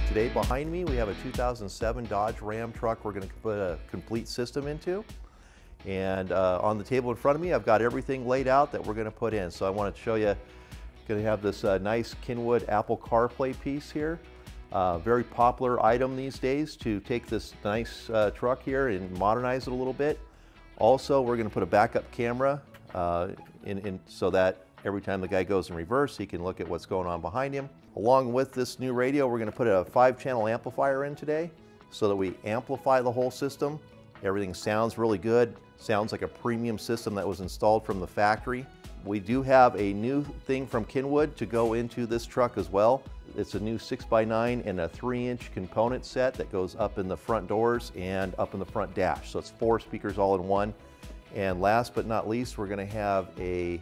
Today behind me we have a 2007 Dodge Ram truck we're going to put a complete system into. And on the table in front of me I've got everything laid out that we're going to put in. So I want to show you, going to have this nice Kenwood Apple CarPlay piece here. Very popular item these days to take this nice truck here and modernize it a little bit. Also, we're going to put a backup camera so that every time the guy goes in reverse, he can look at what's going on behind him. Along with this new radio, we're going to put a 5-channel amplifier in today so that we amplify the whole system. Everything sounds really good. Sounds like a premium system that was installed from the factory. We do have a new thing from Kenwood to go into this truck as well. It's a new 6x9 and a 3-inch component set that goes up in the front doors and up in the front dash. So it's 4 speakers all in one. And last but not least, we're going to have a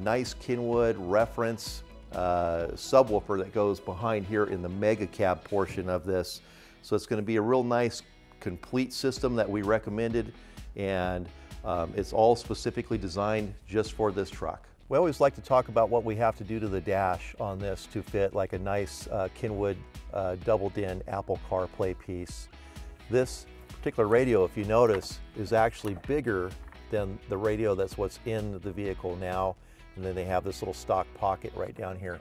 nice Kenwood reference subwoofer that goes behind here in the mega cab portion of this. So it's going to be a real nice complete system that we recommended, and it's all specifically designed just for this truck. We always like to talk about what we have to do to the dash on this to fit like a nice Kenwood double-din Apple CarPlay piece. This particular radio, if you notice, is actually bigger than the radio that's what's in the vehicle now, and then they have this little stock pocket right down here.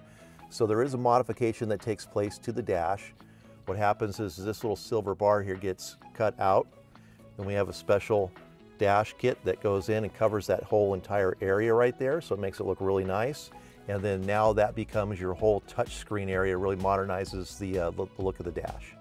So there is a modification that takes place to the dash. What happens is this little silver bar here gets cut out, and we have a special dash kit that goes in and covers that whole entire area right there, so it makes it look really nice. And then now that becomes your whole touch screen area, really modernizes the look of the dash.